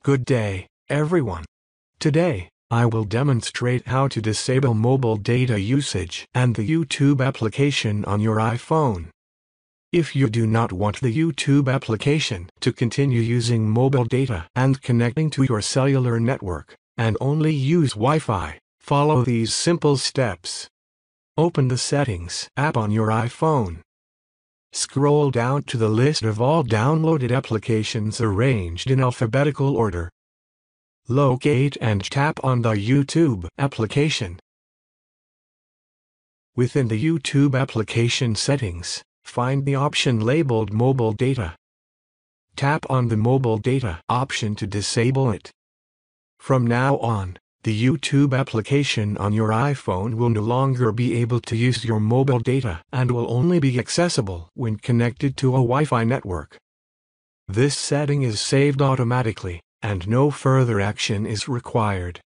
Good day, everyone. Today, I will demonstrate how to disable mobile data usage and the YouTube application on your iPhone. If you do not want the YouTube application to continue using mobile data and connecting to your cellular network, and only use Wi-Fi, follow these simple steps. Open the Settings app on your iPhone. Scroll down to the list of all downloaded applications arranged in alphabetical order. Locate and tap on the YouTube application. Within the YouTube application settings, find the option labeled Mobile Data. Tap on the Mobile Data option to disable it. From now on, the YouTube application on your iPhone will no longer be able to use your mobile data and will only be accessible when connected to a Wi-Fi network. This setting is saved automatically, and no further action is required.